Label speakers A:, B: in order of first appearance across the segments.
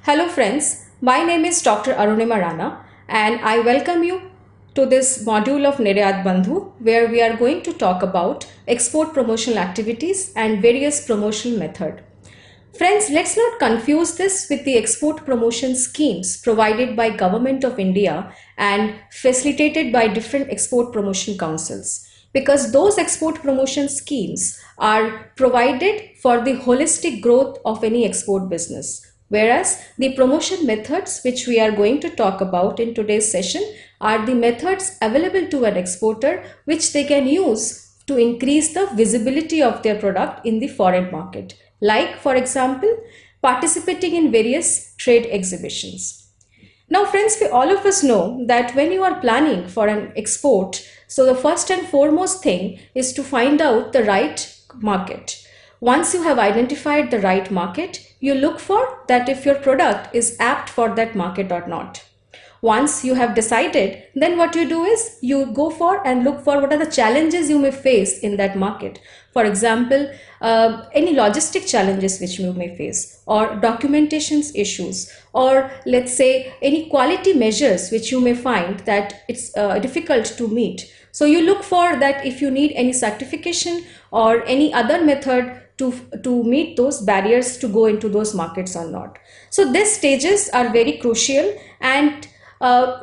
A: Hello friends, my name is Dr. Arunima Rana and I welcome you to this module of Niryat Bandhu where we are going to talk about export promotional activities and various promotional methods. Friends, let's not confuse this with the export promotion schemes provided by Government of India and facilitated by different export promotion councils, because those export promotion schemes are provided for the holistic growth of any export business. Whereas the promotion methods which we are going to talk about in today's session are the methods available to an exporter which they can use to increase the visibility of their product in the foreign market. Like, for example, participating in various trade exhibitions. Now, friends, all of us know that when you are planning for an export, so the first and foremost thing is to find out the right market. Once you have identified the right market, you look for that if your product is apt for that market or not. Once you have decided, then what you do is you go for and look for what are the challenges you may face in that market. For example, any logistic challenges which you may face, or documentation issues, or let's say any quality measures which you may find that it's difficult to meet. So you look for that if you need any certification or any other method to meet those barriers to go into those markets or not. So these stages are very crucial and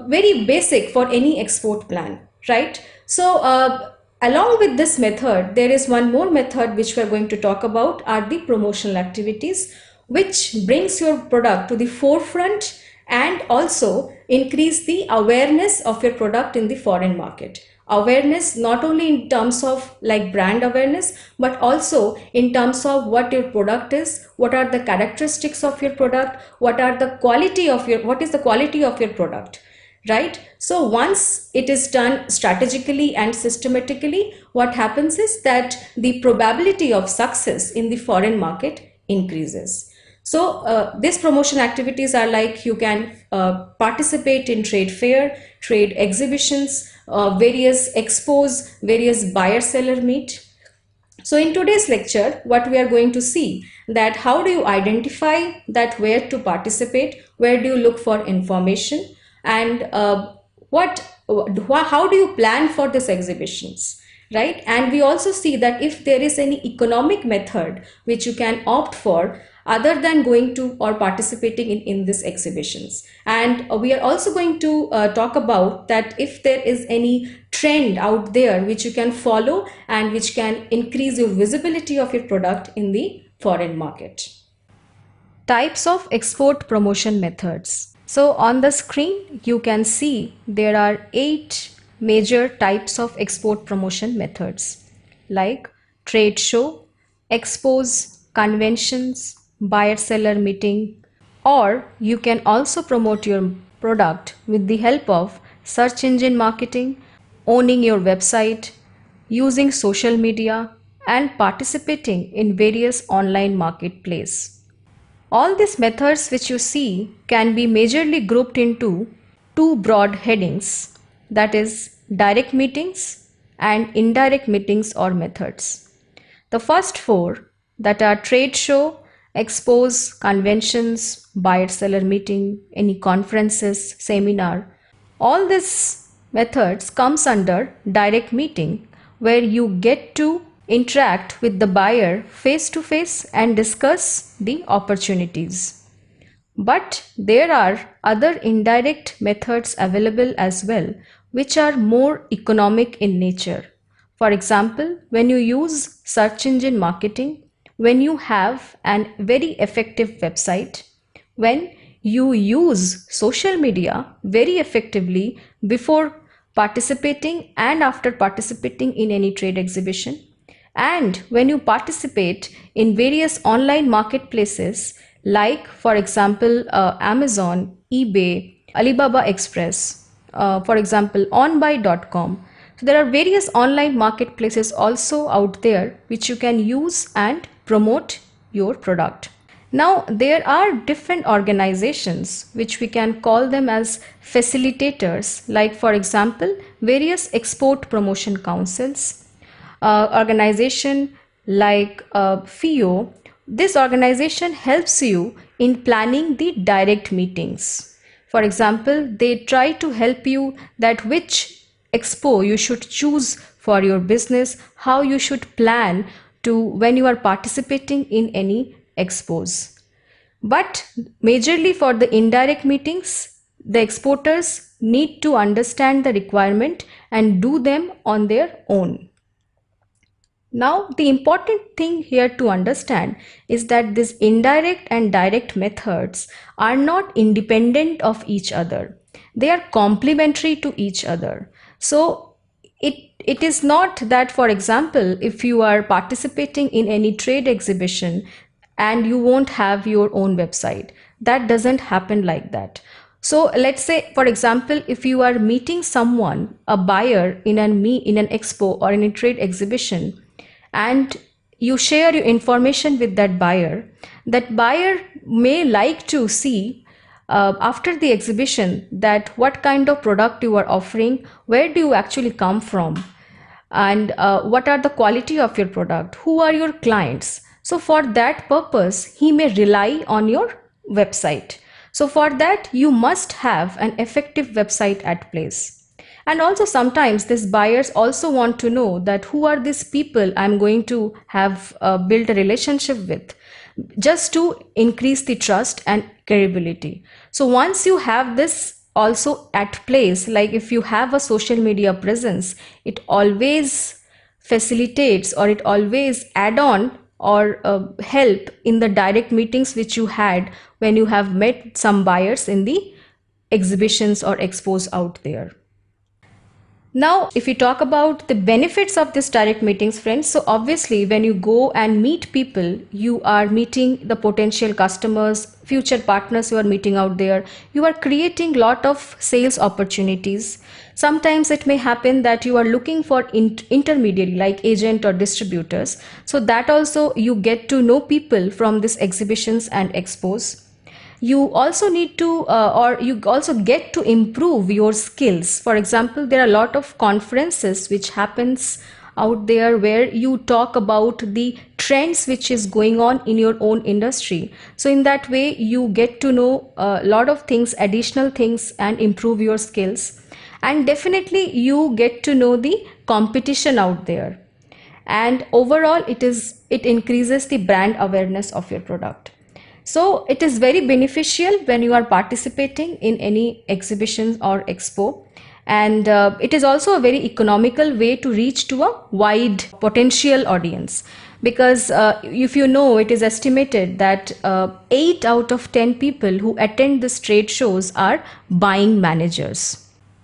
A: very basic for any export plan, right? So along with this method, there is one more method which we are going to talk about are the promotional activities, which brings your product to the forefront and also increase the awareness of your product in the foreign market. Awareness not only in terms of like brand awareness, but also in terms of what your product is, what are the characteristics of your product, what is the quality of your product, right? So once it is done strategically and systematically, what happens is that the probability of success in the foreign market increases. So these promotion activities are like you can participate in trade fair, trade exhibitions, various expos, various buyer-seller meet. So in today's lecture, what we are going to see that how do you identify that where to participate, where do you look for information, and how do you plan for these exhibitions, right? And we also see that if there is any economic method which you can opt for other than going to or participating in these exhibitions. And we are also going to talk about that if there is any trend out there which you can follow and which can increase your visibility of your product in the foreign market. Types of export promotion methods. So on the screen, you can see there are 8 major types of export promotion methods like trade show, expos, conventions, buyer-seller meeting, or you can also promote your product with the help of search engine marketing, owning your website, using social media, and participating in various online marketplaces. All these methods which you see can be majorly grouped into 2 broad headings, that is direct meetings and indirect meetings or methods. The first 4 that are trade show, expos, conventions, buyer-seller meeting, any conferences, seminar, all these methods comes under direct meeting where you get to interact with the buyer face to face and discuss the opportunities. But there are other indirect methods available as well, which are more economic in nature. For example, when you use search engine marketing, when you have a very effective website, when you use social media very effectively before participating and after participating in any trade exhibition, and when you participate in various online marketplaces like, for example, Amazon, eBay, Alibaba Express, for example, onbuy.com. So there are various online marketplaces also out there which you can use and promote your product. Now there are different organizations which we can call them as facilitators, like for example various export promotion councils, organization like FIO, This organization helps you in planning the direct meetings. For example, they try to help you that which expo you should choose for your business, how you should plan to when you are participating in any expos. But majorly for the indirect meetings, the exporters need to understand the requirement and do them on their own. Now, the important thing here to understand is that these indirect and direct methods are not independent of each other. They are complementary to each other. So, it is not that, for example, if you are participating in any trade exhibition and you won't have your own website, that doesn't happen like that. So let's say, for example, if you are meeting someone, a buyer in an expo or in a trade exhibition, and you share your information with that buyer may like to see after the exhibition that what kind of product you are offering, where do you actually come from, and what are the quality of your product, who are your clients. So for that purpose, he may rely on your website. So for that, you must have an effective website at place. And also sometimes these buyers also want to know that who are these people I'm going to have built a relationship with, just to increase the trust and credibility. So once you have this also at place, like if you have a social media presence, it always facilitates or it always add on or help in the direct meetings which you had when you have met some buyers in the exhibitions or expos out there. Now, if we talk about the benefits of this direct meetings, friends, so obviously when you go and meet people, you are meeting the potential customers, future partners you are meeting out there. You are creating lot of sales opportunities. Sometimes it may happen that you are looking for intermediary like agent or distributors. So that also you get to know people from these exhibitions and expos. You also need to or you also get to improve your skills. For example, there are a lot of conferences which happens out there where you talk about the trends which is going on in your own industry. So in that way you get to know a lot of things, additional things, and improve your skills. And definitely you get to know the competition out there, and overall it increases the brand awareness of your product. So it is very beneficial when you are participating in any exhibition or expo, and it is also a very economical way to reach to a wide potential audience, because if you know, it is estimated that 8 out of 10 people who attend these trade shows are buying managers.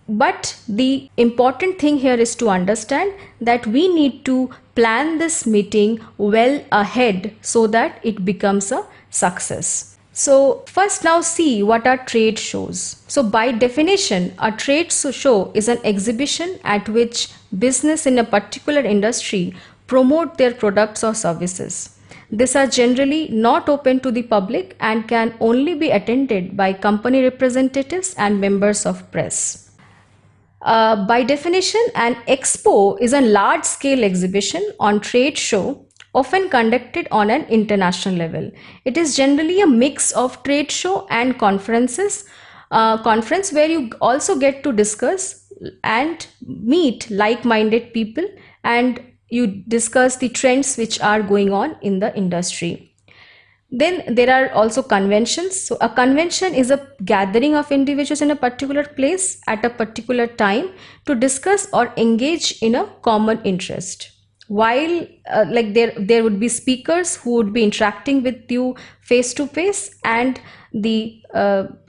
A: But the important thing here is to understand that we need to plan this meeting well ahead so that it becomes a success. So first, now see what are trade shows. So by definition, a trade show is an exhibition at which business in a particular industry promote their products or services. These are generally not open to the public and can only be attended by company representatives and members of press. By definition, an expo is a large-scale exhibition on trade show often conducted on an international level. It is generally a mix of trade show and conferences, conference where you also get to discuss and meet like-minded people, and you discuss the trends which are going on in the industry. Then there are also conventions. So a convention is a gathering of individuals in a particular place at a particular time to discuss or engage in a common interest. While like there would be speakers who would be interacting with you face to face, and the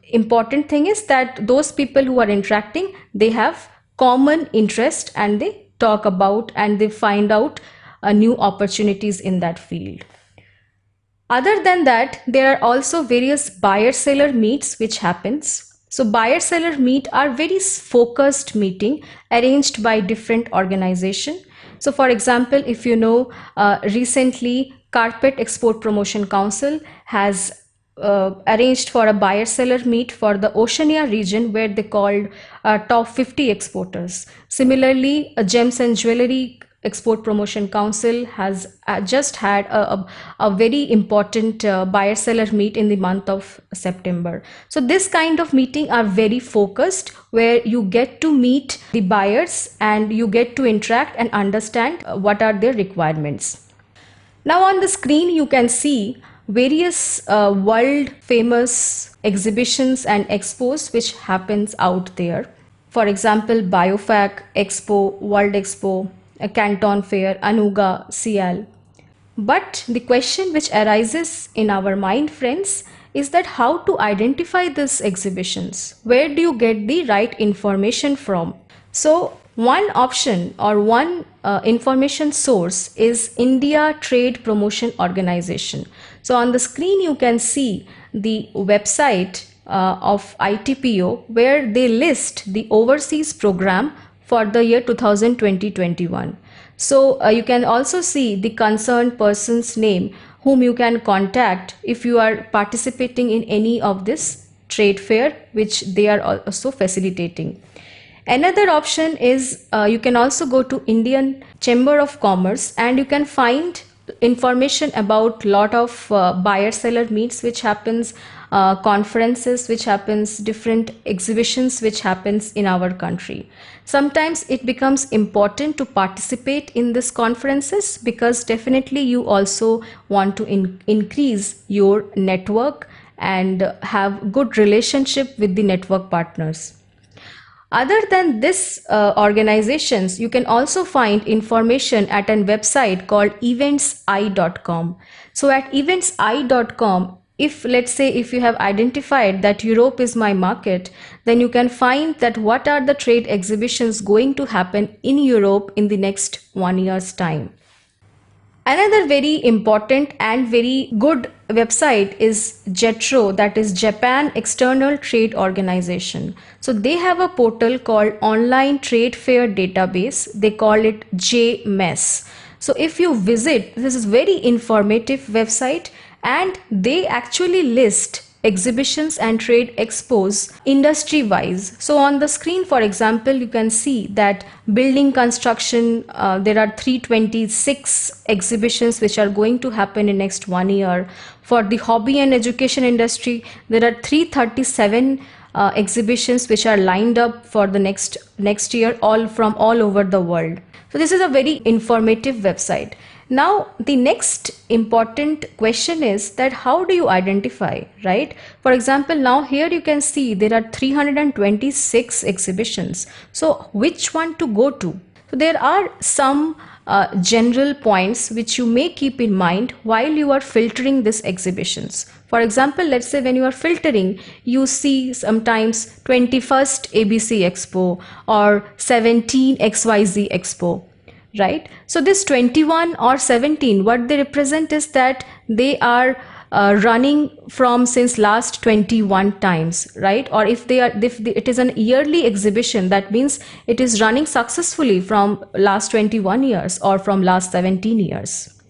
A: important thing is that those people who are interacting, they have common interest and they talk about and they find out new opportunities in that field. Other than that, there are also various buyer-seller meets which happens. So buyer-seller meet are very focused meeting arranged by different organization. So for example, if you know, recently Carpet Export Promotion Council has arranged for a buyer-seller meet for the Oceania region, where they called top 50 exporters. Similarly, Gems and Jewelry Export Promotion Council has just had a very important buyer seller meet in the month of September. So this kind of meeting are very focused, where you get to meet the buyers and you get to interact and understand what are their requirements. Now on the screen you can see various world famous exhibitions and expos which happens out there. For example, Biofac Expo, World Expo, Canton Fair, Anuga, Sial. But the question which arises in our mind, friends, is that how to identify these exhibitions? Where do you get the right information from? So one option or one information source is India Trade Promotion Organization. So on the screen you can see the website of ITPO, where they list the overseas program for the year 2020-21. So you can also see the concerned person's name whom you can contact if you are participating in any of this trade fair which they are also facilitating. Another option is you can also go to Indian Chamber of Commerce and you can find information about lot of buyer seller meets which happens, conferences which happens, different exhibitions which happens in our country. Sometimes it becomes important to participate in these conferences because definitely you also want to increase your network and have good relationship with the network partners. Other than this organizations, you can also find information at a website called eventsI.com. So at eventsI.com, if let's say if you have identified that Europe is my market, then you can find that what are the trade exhibitions going to happen in Europe in the next 1 year's time. Another very important and very good website is JETRO, that is Japan External Trade Organization. So they have a portal called Online Trade Fair Database. They call it JMES. So if you visit, this is very informative website and they actually list exhibitions and trade expos industry wise. So on the screen, for example, you can see that building construction, there are 326 exhibitions which are going to happen in next 1 year. For the hobby and education industry, there are 337 exhibitions which are lined up for the next year, all from all over the world. So this is a very informative website. Now, the next important question is that how do you identify, right? For example, now here you can see there are 326 exhibitions. So which one to go to? So there are some general points which you may keep in mind while you are filtering these exhibitions. For example, let's say when you are filtering, you see sometimes 21st ABC Expo or 17 XYZ Expo. Right? So this 21 or 17, what they represent is that they are running from since last 21 times, right? Or if it is an yearly exhibition, that means it is running successfully from last 21 years or from last 17 years.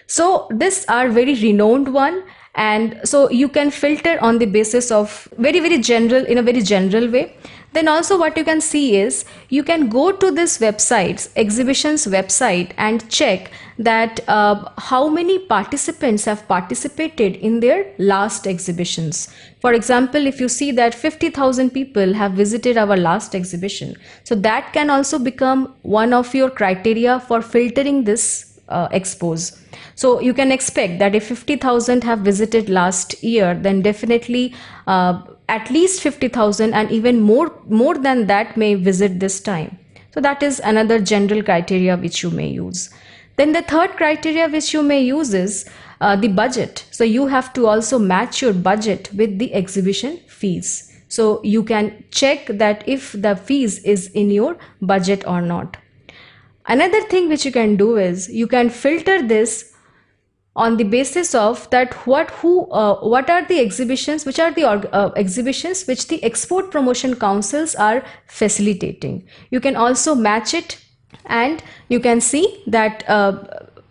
A: So these are very renowned one. And so you can filter on the basis of very general, in a very general way. Then also what you can see is you can go to this website's exhibitions website and check that how many participants have participated in their last exhibitions. For example, if you see that 50,000 people have visited our last exhibition, so that can also become one of your criteria for filtering this expos. So you can expect that if 50,000 have visited last year, then definitely at least 50,000 and even more than that may visit this time. So that is another general criteria which you may use. Then the third criteria which you may use is the budget. So you have to also match your budget with the exhibition fees. So you can check that if the fees is in your budget or not. Another thing which you can do is you can filter this on the basis of that what are the exhibitions, which are the exhibitions which the export promotion councils are facilitating. You can also match it and you can see that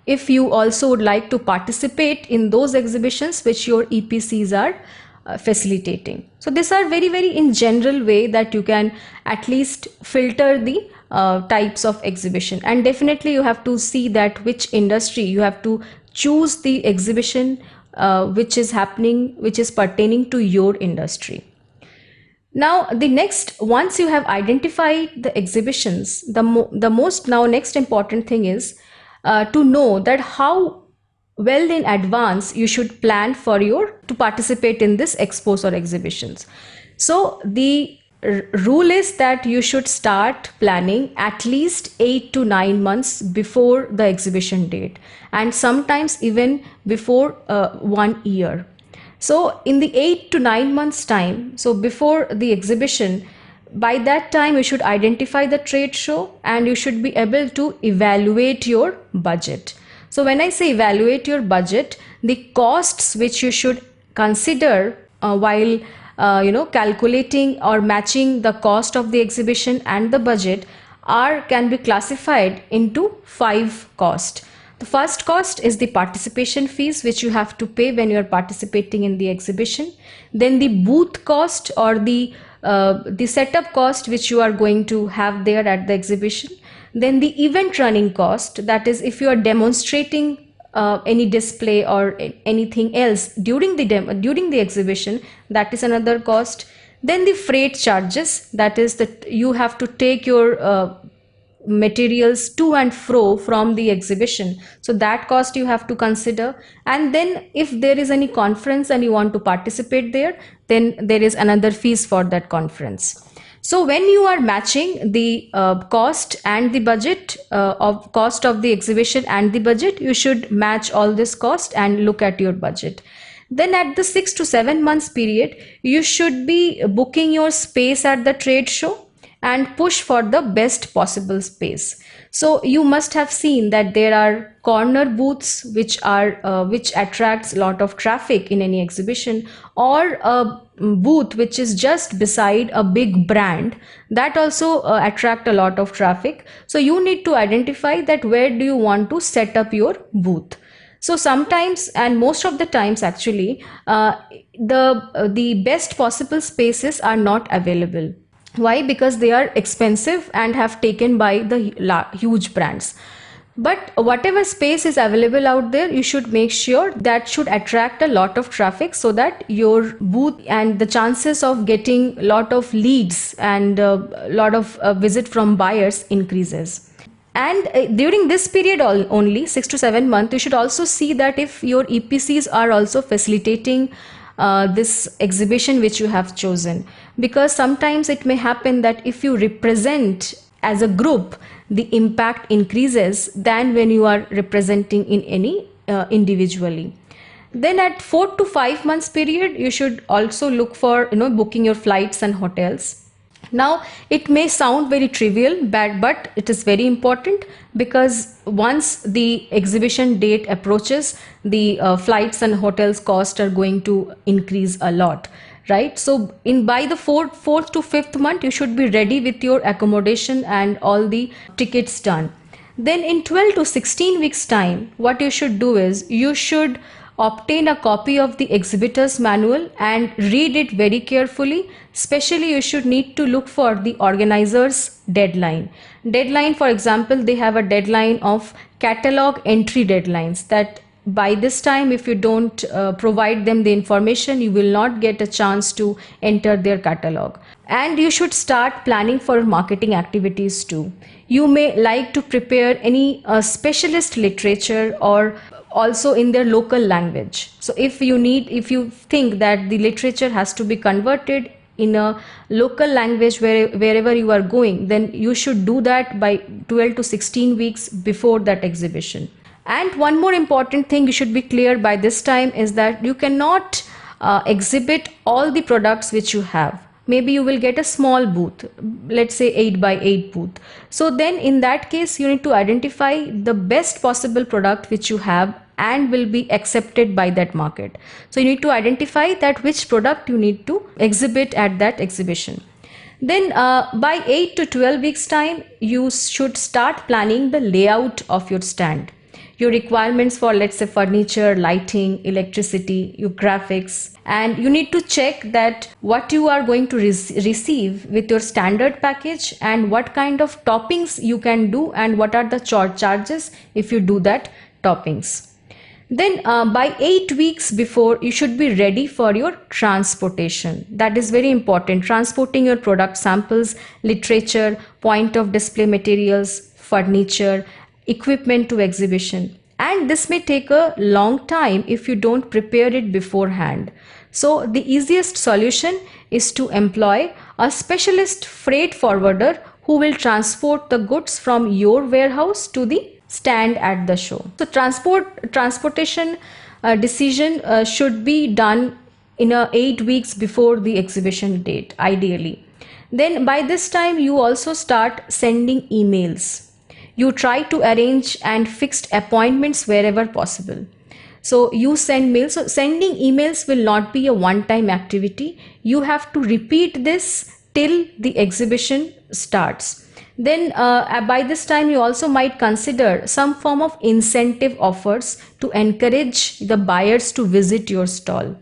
A: if you also would like to participate in those exhibitions which your EPCs are facilitating. So these are very in general way that you can at least filter the types of exhibition, and definitely you have to see that which industry you have to choose the exhibition which is happening, which is pertaining to your industry. Now, the next, once you have identified the exhibitions, the most now next important thing is to know that how well in advance you should plan for your to participate in this expos or exhibitions. So the rule is that you should start planning at least 8 to 9 months before the exhibition date, and sometimes even before 1 year. So in the 8 to 9 months time, so before the exhibition, by that time you should identify the trade show and you should be able to evaluate your budget. So when I say evaluate your budget, the costs which you should consider while calculating or matching the cost of the exhibition and the budget can be classified into 5 costs. The first cost is the participation fees which you have to pay when you are participating in the exhibition. Then the booth cost or the setup cost which you are going to have there at the exhibition. Then the event running cost, that is if you are demonstrating any display or anything else during the exhibition, that is another cost. Then the freight charges, that is that you have to take your materials to and fro from the exhibition, so that cost you have to consider. And then if there is any conference and you want to participate there, then there is another fees for that conference. So when you are matching the cost and the budget of cost of the exhibition and the budget, you should match all this cost and look at your budget. Then at the 6 to 7 months period, you should be booking your space at the trade show and push for the best possible space. So you must have seen that there are corner booths which attracts a lot of traffic in any exhibition, or a booth which is just beside a big brand that also attract a lot of traffic. So you need to identify that where do you want to set up your booth. So sometimes, and most of the times actually, the best possible spaces are not available. Why? Because they are expensive and have taken by the huge brands. But whatever space is available out there, you should make sure that should attract a lot of traffic, so that your booth and the chances of getting a lot of leads and a lot of visit from buyers increases. And during this period only 6 to 7 months, you should also see that if your EPCs are also facilitating this exhibition which you have chosen, because sometimes it may happen that if you represent as a group, the impact increases than when you are representing in any individually. Then at 4 to 5 months period, you should also look for booking your flights and hotels. Now it may sound very trivial, but it is very important, because once the exhibition date approaches, the flights and hotels cost are going to increase a lot, right? So by the fourth to fifth month, you should be ready with your accommodation and all the tickets done. Then in 12 to 16 weeks time, what you should do is you should obtain a copy of the exhibitor's manual and read it very carefully. Especially you should need to look for the organizer's deadline. For example, they have a deadline of catalog entry deadlines, that by this time if you don't provide them the information, you will not get a chance to enter their catalog. And you should start planning for marketing activities too. You may like to prepare any specialist literature, or also in their local language. So if you think that the literature has to be converted in a local language wherever you are going, then you should do that by 12 to 16 weeks before that exhibition. And one more important thing you should be clear by this time is that you cannot exhibit all the products which you have. Maybe you will get a small booth, let's say 8 by 8 booth. So then in that case, you need to identify the best possible product which you have and will be accepted by that market. So you need to identify that which product you need to exhibit at that exhibition. Then by 8 to 12 weeks time, you should start planning the layout of your stand. your requirements for, let's say, furniture, lighting, electricity, your graphics, and you need to check that what you are going to receive with your standard package and what kind of toppings you can do and what are the charges if you do that toppings. Then by 8 weeks before, you should be ready for your transportation. That is very important. Transporting your product samples, literature, point of display materials, furniture, equipment to exhibition. And this may take a long time if you don't prepare it beforehand. So the easiest solution is to employ a specialist freight forwarder who will transport the goods from your warehouse to the stand at the show. So transportation decision should be done in 8 weeks before the exhibition date, ideally. Then by this time you also start sending emails. You try to arrange and fixed appointments wherever possible. So you send mails. So sending emails will not be a one-time activity. You have to repeat this till the exhibition starts. Then by this time you also might consider some form of incentive offers to encourage the buyers to visit your stall.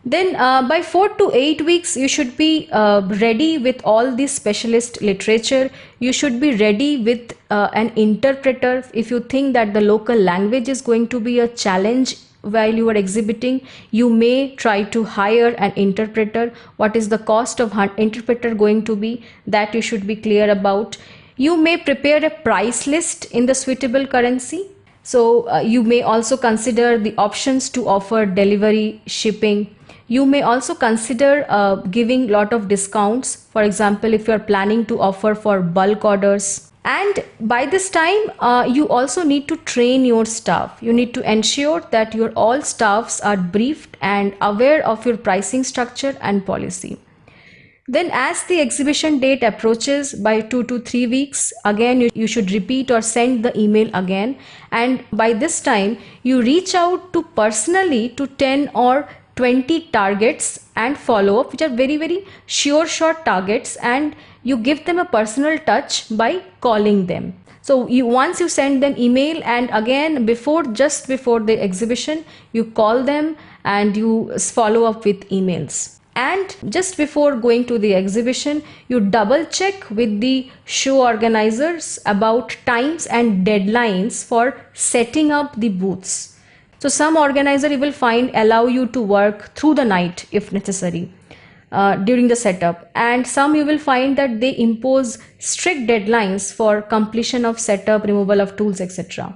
A: Then by 4 to 8 weeks you should be ready with all this specialist literature. You should be ready with an interpreter. If you think that the local language is going to be a challenge while you are exhibiting, you may try to hire an interpreter. What is the cost of interpreter going to be, that you should be clear about. You may prepare a price list in the suitable currency. So you may also consider the options to offer delivery, shipping. You may also consider giving lot of discounts. For example, if you are planning to offer for bulk orders. And by this time, you also need to train your staff. You need to ensure that your all staffs are briefed and aware of your pricing structure and policy. Then as the exhibition date approaches by 2 to 3 weeks, again you should repeat or send the email again. And by this time, you reach out to personally to 10 or 20 targets and follow up, which are very, very sure shot targets, and you give them a personal touch by calling them. So once you send them email, and again just before the exhibition, you call them and you follow up with emails. And just before going to the exhibition, you double check with the show organizers about times and deadlines for setting up the booths. So some organizer you will find allow you to work through the night if necessary during the setup, and some you will find that they impose strict deadlines for completion of setup, removal of tools, etc.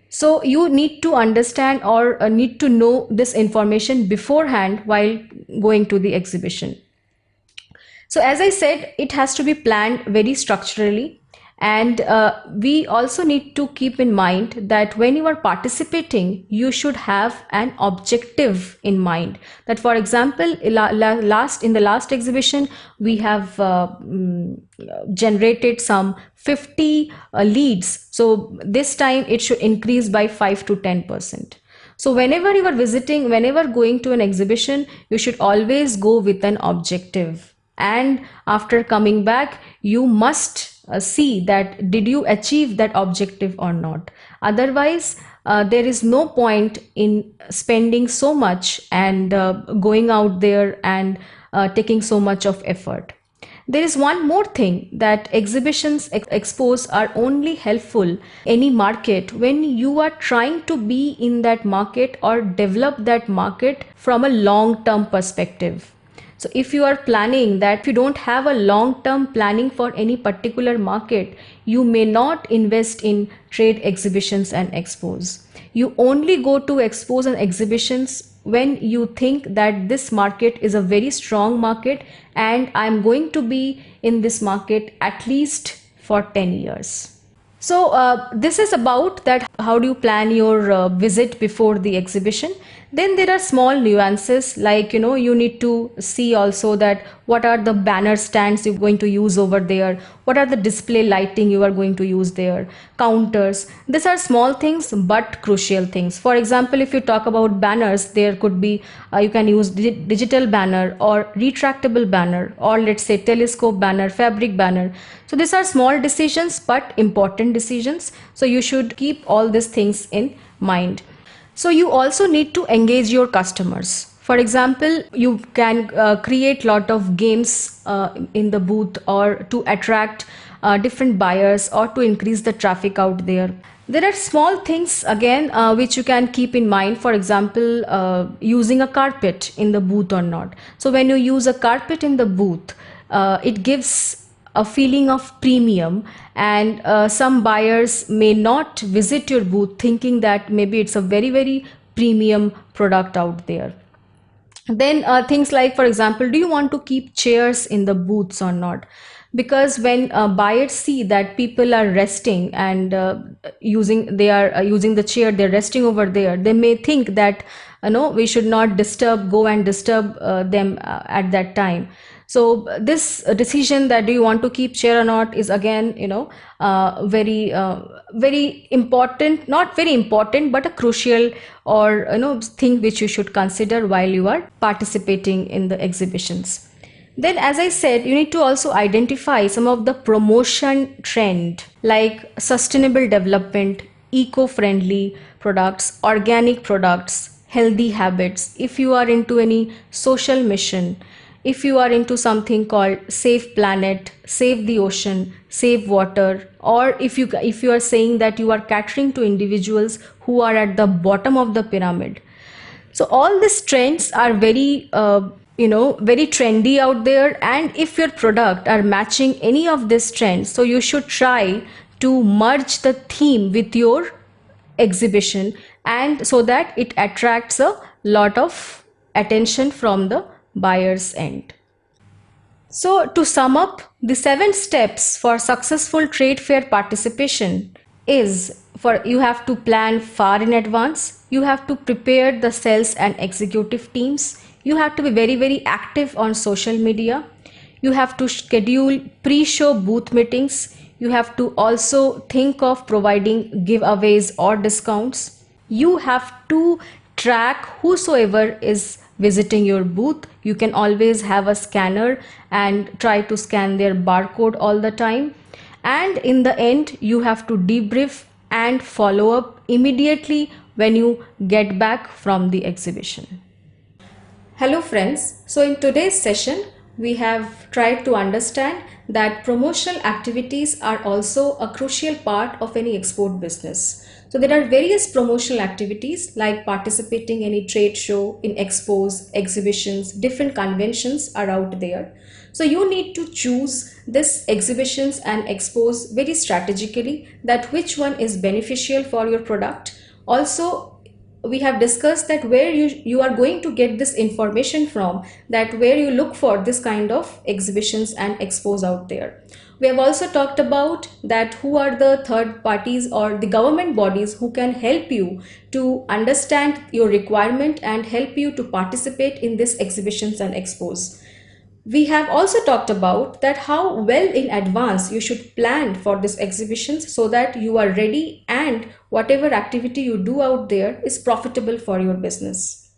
A: So you need to understand or need to know this information beforehand while going to the exhibition. So as I said, it has to be planned very structurally. And we also need to keep in mind that when you are participating, you should have an objective in mind. That, for example, in the last exhibition, we have generated some 50 leads. So this time it should increase by 5 to 10%. So whenever you are visiting, whenever going to an exhibition, you should always go with an objective. And after coming back, you must see that did you achieve that objective or not. Otherwise, there is no point in spending so much and going out there and taking so much of effort. There is one more thing, that exhibitions, expos are only helpful any market when you are trying to be in that market or develop that market from a long-term perspective. So if you are planning that, if you don't have a long-term planning for any particular market, you may not invest in trade exhibitions and expos. You only go to expos and exhibitions when you think that this market is a very strong market and I'm going to be in this market at least for 10 years. So this is about that, how do you plan your visit before the exhibition. Then there are small nuances, like you need to see also that what are the banner stands you're going to use over there, what are the display lighting you are going to use there, counters. These are small things but crucial things. For example, if you talk about banners, there could be you can use digital banner or retractable banner, or let's say telescope banner, fabric banner. So these are small decisions but important decisions, so you should keep all these things in mind. So you also need to engage your customers. For example, you can create lot of games in the booth, or to attract different buyers, or to increase the traffic out there. There are small things again which you can keep in mind. For example, using a carpet in the booth or not. So when you use a carpet in the booth, it gives a feeling of premium, and some buyers may not visit your booth thinking that maybe it's a very premium product out there. Then things like, for example, do you want to keep chairs in the booths or not? Because when buyers see that people are resting and using the chair, they're resting over there, they may think that no, we should not go and disturb them at that time. So this decision that do you want to keep chair or not is again very important, not very important, but a crucial or thing which you should consider while you are participating in the exhibitions. Then, as I said, you need to also identify some of the promotion trend, like sustainable development, eco-friendly products, organic products, healthy habits. If you are into any social mission, if you are into something called save planet, save the ocean, save water, or if you are saying that you are catering to individuals who are at the bottom of the pyramid. So all these trends are very trendy out there, and if your product are matching any of these trends, so you should try to merge the theme with your exhibition, and so that it attracts a lot of attention from the buyer's end. So to sum up, the 7 steps for successful trade fair participation is: for you have to plan far in advance, you have to prepare the sales and executive teams, you have to be very active on social media, you have to schedule pre-show booth meetings, you have to also think of providing giveaways or discounts, you have to track whosoever is visiting your booth. You can always have a scanner and try to scan their barcode all the time. And in the end, you have to debrief and follow up immediately when you get back from the exhibition. Hello friends, so in today's session we have tried to understand that promotional activities are also a crucial part of any export business. So there are various promotional activities like participating in any trade show, in expos, exhibitions, different conventions are out there. So you need to choose this exhibitions and expos very strategically, that which one is beneficial for your product. Also, we have discussed that where you are going to get this information from, that where you look for this kind of exhibitions and expos out there. We have also talked about that who are the third parties or the government bodies who can help you to understand your requirement and help you to participate in these exhibitions and expos. We have also talked about that how well in advance you should plan for these exhibitions so that you are ready and whatever activity you do out there is profitable for your business.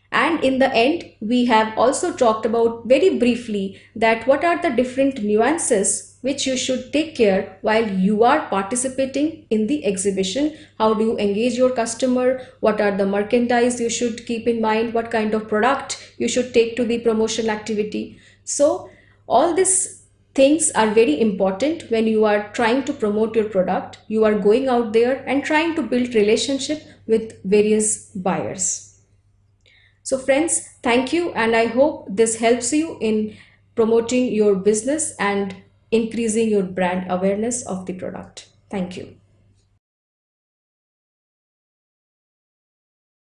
A: And in the end, we have also talked about very briefly that what are the different nuances which you should take care while you are participating in the exhibition. How do you engage your customer? What are the merchandise you should keep in mind? What kind of product you should take to the promotional activity? So all these things are very important when you are trying to promote your product. You are going out there and trying to build relationship with various buyers. So friends, thank you, and I hope this helps you in promoting your business and increasing your brand awareness of the product. Thank you.